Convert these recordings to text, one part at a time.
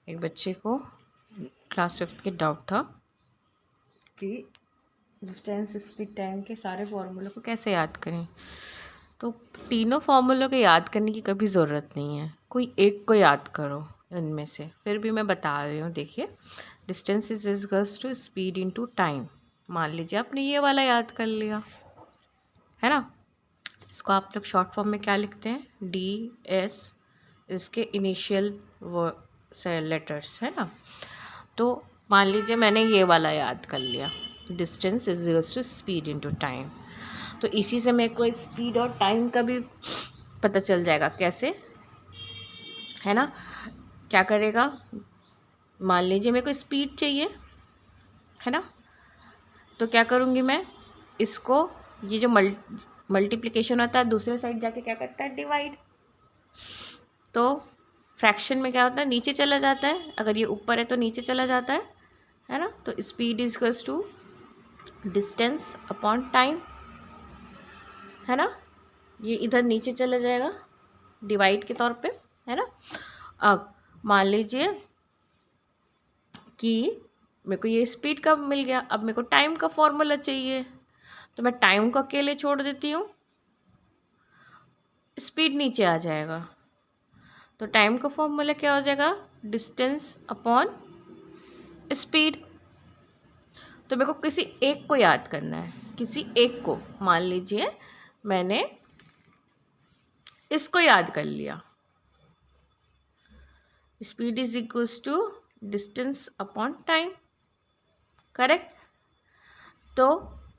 एक बच्चे को क्लास 5th के डाउट था कि डिस्टेंस स्पीड टाइम के सारे फार्मूलों को कैसे याद करें। तो तीनों फार्मूलों को याद करने की कभी ज़रूरत नहीं है, कोई एक को याद करो इनमें से। फिर भी मैं बता रही हूँ, देखिए distance is equals to speed into time. मान लीजिए आपने ये वाला याद कर लिया है ना, इसको आप लोग शॉर्ट फॉर्म में क्या लिखते हैं, DS, इसके इनिशियल लेटर्स है ना। तो मान लीजिए मैंने ये वाला याद कर लिया, distance is equals to speed into time. तो इसी से मेरे को स्पीड और टाइम का भी पता चल जाएगा कैसे, है ना। क्या करेगा, मान लीजिए मेरे को स्पीड चाहिए है ना, तो क्या करूँगी मैं, इसको ये जो मल्टीप्लिकेशन होता है दूसरे साइड जाके क्या करता है, डिवाइड। तो फ्रैक्शन में क्या होता है, नीचे चला जाता है, अगर ये ऊपर है तो नीचे चला जाता है ना। तो speed is equals to distance upon time, है ना। ये इधर नीचे चला जाएगा डिवाइड के तौर पे, है ना। अब मान लीजिए कि मेरे को ये स्पीड का मिल गया, अब मेरे को टाइम का फॉर्मूला चाहिए, तो मैं टाइम को अकेले छोड़ देती हूँ, स्पीड नीचे आ जाएगा। तो टाइम का फॉर्मूला क्या हो जाएगा, डिस्टेंस अपॉन स्पीड। तो मेरे को किसी एक को याद करना है, किसी एक को। मान लीजिए मैंने इसको याद कर लिया, speed is equals to distance upon time, correct. तो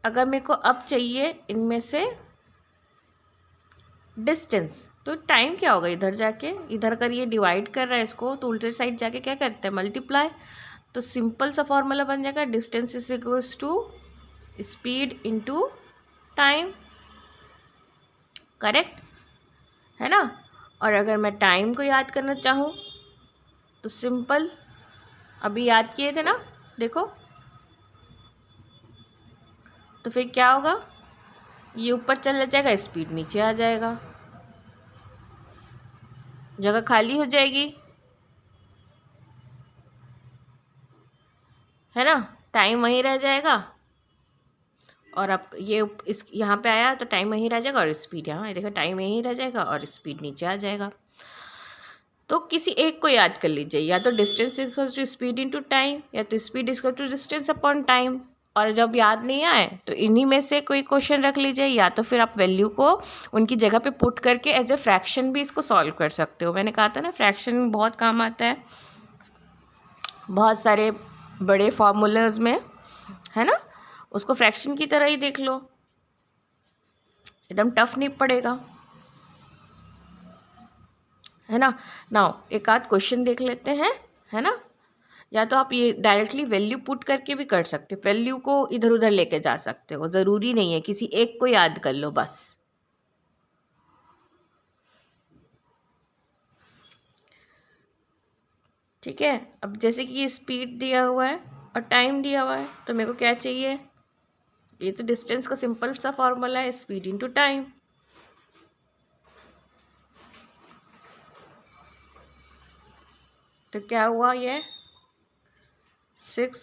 अगर मेरे को अब चाहिए इनमें से डिस्टेंस, तो टाइम क्या होगा, इधर जाके इधर कर ये डिवाइड कर रहा है इसको, तो उल्टे साइड जाके क्या करते हैं, मल्टीप्लाई। तो सिंपल सा फॉर्मूला बन जाएगा, distance is equals to speed into time, correct है ना। और अगर मैं टाइम को याद करना चाहूँ तो सिंपल, अभी याद किए थे ना, देखो। तो फिर क्या होगा, ये ऊपर चला जाएगा, स्पीड नीचे आ जाएगा, जगह खाली हो जाएगी, है ना। टाइम वहीं रह जाएगा, और अब ये इस यहाँ पे आया तो टाइम वहीं रह जाएगा, और स्पीड यहाँ देखो टाइम यहीं रह जाएगा और स्पीड नीचे आ जाएगा। तो किसी एक को याद कर लीजिए, या तो distance equals to speed into time, या तो speed equal to distance upon time. और जब याद नहीं आए तो इन्हीं में से कोई क्वेश्चन रख लीजिए, या तो फिर आप वैल्यू को उनकी जगह पे पुट करके एज ए फ्रैक्शन भी इसको सॉल्व कर सकते हो। मैंने कहा था ना, फ्रैक्शन बहुत काम आता है बहुत सारे बड़े फार्मूलाज में, है ना। उसको फ्रैक्शन की तरह ही देख लो, एकदम टफ नहीं पड़ेगा, है ना। नाउ एक आध क्वेश्चन देख लेते हैं, है ना। या तो आप ये डायरेक्टली वैल्यू पुट करके भी कर सकते हो, वैल्यू को इधर उधर लेके जा सकते हो, ज़रूरी नहीं है, किसी एक को याद कर लो बस। ठीक है, अब जैसे कि ये स्पीड दिया हुआ है और टाइम दिया हुआ है, तो मेरे को क्या चाहिए, ये तो डिस्टेंस का सिंपल सा फॉर्मूला है, स्पीड इनटू टाइम। तो क्या हुआ, ये 6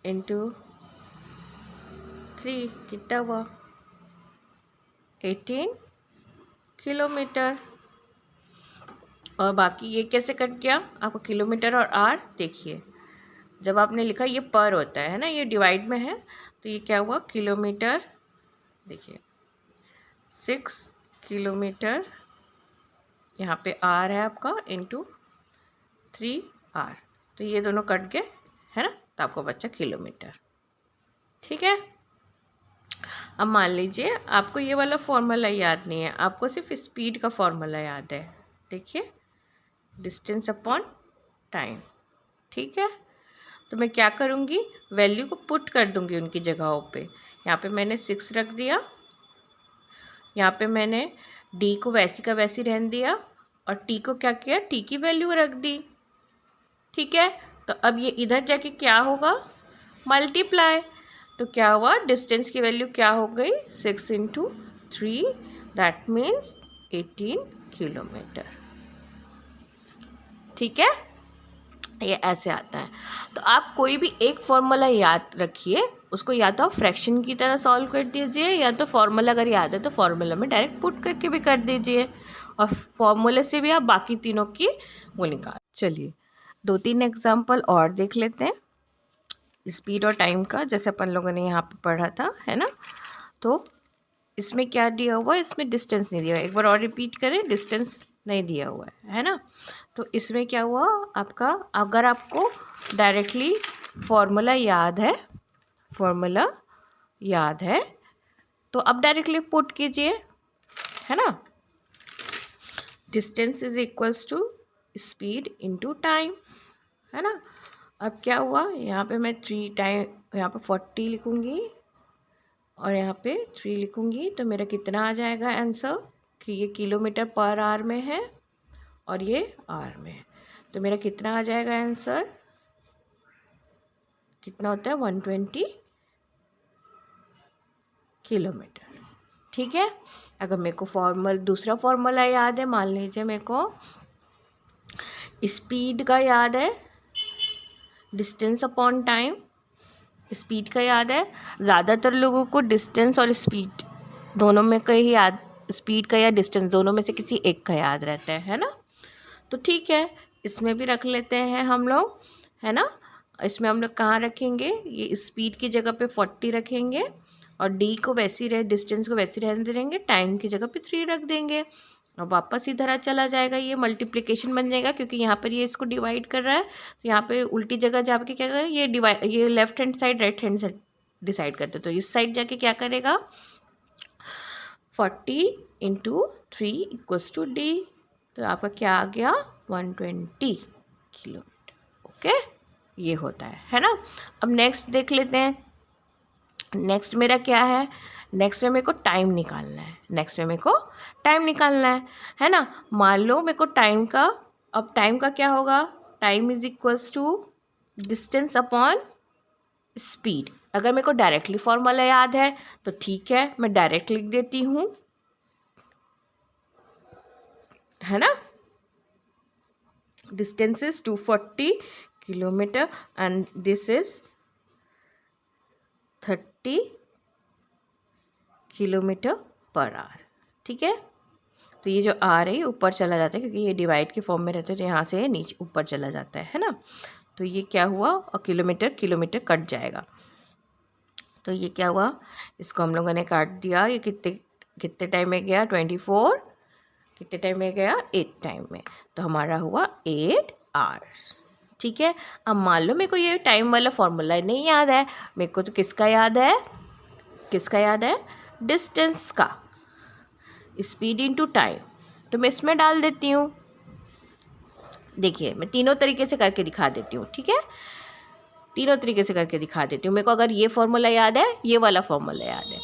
इंटू 3 कितना हुआ, 18 किलोमीटर। और बाकी ये कैसे कट गया, आपको किलोमीटर और आर देखिए, जब आपने लिखा ये पर होता है ना, ये डिवाइड में है, तो ये क्या हुआ, किलोमीटर, देखिए 6 किलोमीटर, यहाँ पे आर है आपका, इंटू 3R, तो ये दोनों कट गए, है ना, तो आपको बचा किलोमीटर। ठीक है, अब मान लीजिए आपको ये वाला फॉर्मूला याद नहीं है, आपको सिर्फ स्पीड का फॉर्मूला याद है। देखिए, डिस्टेंस अपॉन टाइम, ठीक है। तो मैं क्या करूँगी, वैल्यू को पुट कर दूँगी उनकी जगहों पे। यहाँ पे मैंने 6 रख दिया, यहाँ पे मैंने डी को वैसी का वैसी रहने दिया, और टी को क्या किया, टी की वैल्यू रख दी। ठीक है, तो अब ये इधर जाके क्या होगा, मल्टीप्लाई। तो क्या हुआ, डिस्टेंस की वैल्यू क्या हो गई, 6 इंटू 3, दैट मीन्स 18 किलोमीटर। ठीक है, ये ऐसे आता है। तो आप कोई भी एक फॉर्मूला याद रखिए, उसको या तो फ्रैक्शन की तरह सॉल्व कर दीजिए, या तो फॉर्मूला अगर याद है तो फॉर्मूला में डायरेक्ट पुट करके भी कर दीजिए, और फॉर्मूले से भी आप बाकी तीनों की वो निकाल। चलिए 2-3 एग्जाम्पल और देख लेते हैं स्पीड और टाइम का, जैसे अपन लोगों ने यहाँ पे पढ़ा था, है ना। तो इसमें क्या दिया हुआ है, इसमें डिस्टेंस नहीं दिया हुआ है। एक बार और रिपीट करें, डिस्टेंस नहीं दिया हुआ है ना। तो इसमें क्या हुआ आपका, अगर आपको डायरेक्टली फॉर्मूला याद है, फॉर्मूला याद है तो आप डायरेक्टली पुट कीजिए, है ना। Distance is equals to speed into time, है ना। अब क्या हुआ, यहाँ पे मैं 3 टाइम, यहाँ पे 40 लिखूँगी और यहाँ पे 3 लिखूँगी, तो मेरा कितना आ जाएगा आंसर, कि ये किलोमीटर पर आवर में है और ये आवर में है। तो मेरा कितना आ जाएगा आंसर, कितना होता है 120 किलोमीटर। ठीक है, अगर मेरे को दूसरा फॉर्मूला याद है, मान लीजिए मेरे को स्पीड का याद है, डिस्टेंस अपॉन टाइम, स्पीड का याद है। ज़्यादातर लोगों को डिस्टेंस और स्पीड दोनों में का ही याद, स्पीड का या डिस्टेंस दोनों में से किसी एक का याद रहता है ना। तो ठीक है, इसमें भी रख लेते हैं हम लोग, है ना। इसमें हम लोग कहाँ रखेंगे, ये स्पीड की जगह पे 40 रखेंगे और डी को वैसी रहे, डिस्टेंस को वैसी रहने देंगे, टाइम की जगह पे 3 रख देंगे। और वापस इधर चला जाएगा, ये मल्टीप्लिकेशन बन जाएगा, क्योंकि यहाँ पर ये इसको डिवाइड कर रहा है, तो यहाँ पे उल्टी जगह जाके क्या करेगा, ये डिवाइड, ये left hand side right hand side decide करते, तो इस साइड जाके क्या करेगा, 40 × 3 = D। तो आपका क्या आ गया, 120 किलोमीटर। ओके, ये होता है ना। अब नेक्स्ट देख लेते हैं, नेक्स्ट मेरा क्या है, नेक्स्ट में मेरे को टाइम निकालना है, नेक्स्ट में मेरे को टाइम निकालना है ना। मान लो मेरे को टाइम का, अब टाइम का क्या होगा, time is equals to distance upon speed. अगर मेरे को डायरेक्टली फॉर्मूला याद है तो ठीक है, मैं डायरेक्ट लिख देती हूँ, है ना। Distance is 240 kilometre and this is 30 kilometre per hour. ठीक है, तो ये जो आर है ये ऊपर चला जाता है, क्योंकि ये डिवाइड के फॉर्म में रहते हैं, तो यहाँ से नीचे ऊपर चला जाता है ना। तो ये क्या हुआ, और किलोमीटर कट जाएगा, तो ये क्या हुआ, इसको हम लोगों ने काट दिया। ये कितने टाइम में गया, 24, कितने टाइम में गया, 8 टाइम में, तो हमारा हुआ 8 आवर्स। ठीक है, अब मान लो मेरे को ये टाइम वाला फॉर्मूला नहीं याद है, मेरे को तो किसका याद है, किसका याद है, डिस्टेंस का, स्पीड इनटू टाइम। तो मैं इसमें डाल देती हूँ, देखिए मैं तीनों तरीके से करके दिखा देती हूँ। ठीक है, तीनों तरीके से करके दिखा देती हूँ। मेरे को अगर ये फॉर्मूला याद है, ये वाला फॉर्मूला याद है,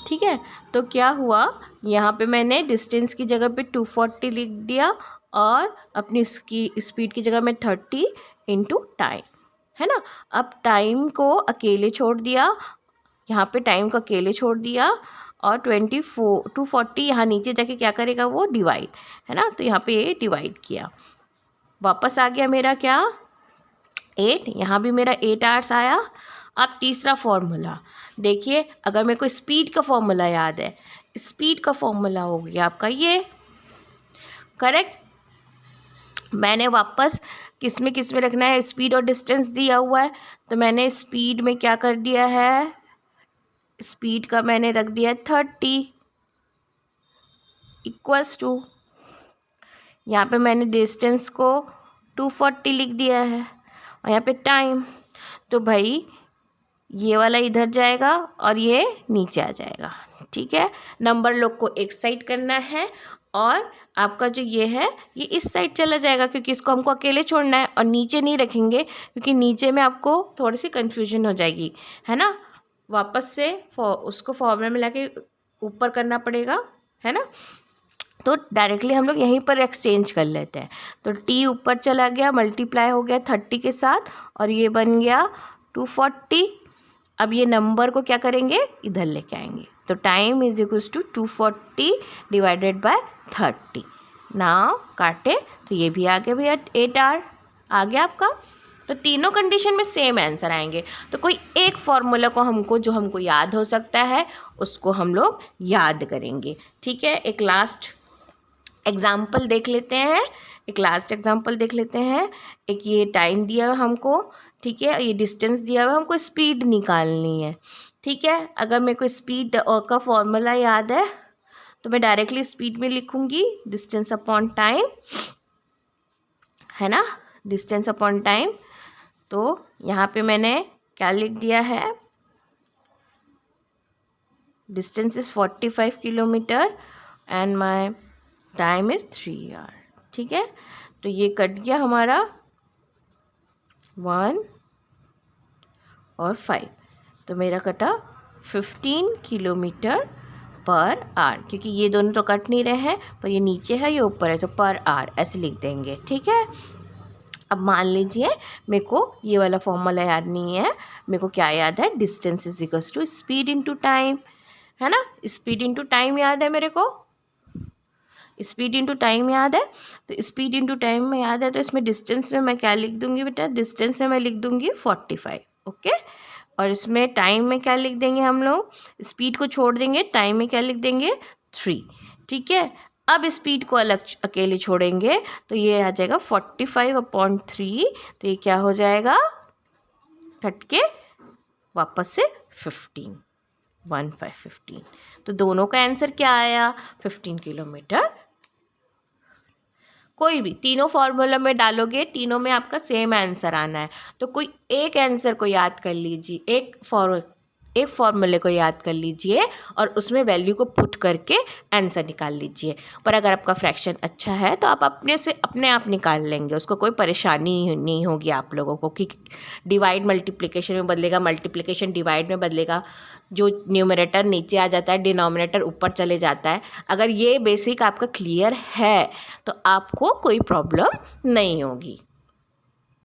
ठीक है। तो क्या हुआ, यहाँ पे मैंने डिस्टेंस की जगह पे 240 लिख दिया और अपनी इसकी स्पीड की जगह में 30 × टाइम, है ना। अब टाइम को अकेले छोड़ दिया, यहाँ पे टाइम को अकेले छोड़ दिया, और 240 यहाँ नीचे जाके क्या करेगा, वो डिवाइड, है ना। तो यहाँ पे ये डिवाइड किया, वापस आ गया मेरा क्या, 8, यहाँ भी मेरा 8 आवर्स आया। अब तीसरा फॉर्मूला देखिए, अगर मेरे को स्पीड का फॉर्मूला याद है, स्पीड का फॉर्मूला हो गया आपका ये, करेक्ट। मैंने वापस किस में रखना है, स्पीड और डिस्टेंस दिया हुआ है, तो मैंने स्पीड में क्या कर दिया है, स्पीड का मैंने रख दिया है 30 = यहाँ पे मैंने डिस्टेंस को 240 लिख दिया है, और यहाँ पे टाइम, तो भाई ये वाला इधर जाएगा और ये नीचे आ जाएगा। ठीक है, नंबर लोग को एक साइड करना है, और आपका जो ये है ये इस साइड चला जाएगा, क्योंकि इसको हमको अकेले छोड़ना है, और नीचे नहीं रखेंगे, क्योंकि नीचे में आपको थोड़ी सी कन्फ्यूजन हो जाएगी, है ना। वापस से उसको फॉर्मूला में लाके ऊपर करना पड़ेगा, है ना। तो डायरेक्टली हम लोग यहीं पर एक्सचेंज कर लेते हैं। तो टी ऊपर चला गया, मल्टीप्लाई हो गया 30 के साथ, और ये बन गया 240। अब ये नंबर को क्या करेंगे, इधर लेके आएंगे, तो time is equals to 240 / 30। Now काटे तो ये भी आ गया भैया 8R आ गया आपका। तो तीनों कंडीशन में सेम आंसर आएंगे। तो कोई एक फॉर्मूला को जो हमको याद हो सकता है उसको हम लोग याद करेंगे। ठीक है, एक लास्ट एग्जाम्पल देख लेते हैं। एक ये टाइम दिया हुआ हमको, ठीक है, ये डिस्टेंस दिया हुआ, हमको स्पीड निकालनी है। ठीक है, अगर मेरे को स्पीड का फॉर्मूला याद है तो मैं डायरेक्टली स्पीड में लिखूंगी डिस्टेंस अपॉन टाइम, है ना, डिस्टेंस अपॉन टाइम। तो यहाँ पे मैंने क्या लिख दिया है, distance is 45 kilometre and my time is 3 hour. ठीक है, तो ये कट गया हमारा 1 और 5, तो मेरा कटा 15 किलोमीटर पर आवर, क्योंकि ये दोनों तो कट नहीं रहे हैं, पर ये नीचे है ये ऊपर है, तो पर आवर ऐसे लिख देंगे। ठीक है, अब मान लीजिए मेरे को ये वाला फॉर्मूला याद नहीं है, मेरे को क्या याद है, distance is equals to speed into time, है ना, स्पीड इनटू टाइम याद है मेरे को, स्पीड इनटू टाइम याद है। तो स्पीड इनटू टाइम में याद है, तो इसमें डिस्टेंस में मैं क्या लिख दूंगी बेटा, डिस्टेंस में मैं लिख दूंगी 45। ओके, और इसमें टाइम में क्या लिख देंगे हम लोग, स्पीड को छोड़ देंगे, टाइम में क्या लिख देंगे 3। ठीक है, अब स्पीड को अलग अकेले छोड़ेंगे तो ये आ जाएगा 45/3, तो ये क्या हो जाएगा, कट के वापस से 15 तो दोनों का आंसर क्या आया, 15 किलोमीटर। कोई भी तीनों फॉर्मूला में डालोगे, तीनों में आपका सेम आंसर आना है। तो कोई एक आंसर को याद कर लीजिए, एक फॉर्मूले को याद कर लीजिए और उसमें वैल्यू को पुट करके आंसर निकाल लीजिए। पर अगर आपका फ्रैक्शन अच्छा है तो आप अपने आप निकाल लेंगे, उसको कोई परेशानी नहीं होगी आप लोगों को कि डिवाइड मल्टीप्लिकेशन में बदलेगा, मल्टीप्लिकेशन डिवाइड में बदलेगा, जो न्यूमरेटर नीचे आ जाता है डिनोमिनेटर ऊपर चले जाता है। अगर ये बेसिक आपका क्लियर है तो आपको कोई प्रॉब्लम नहीं होगी।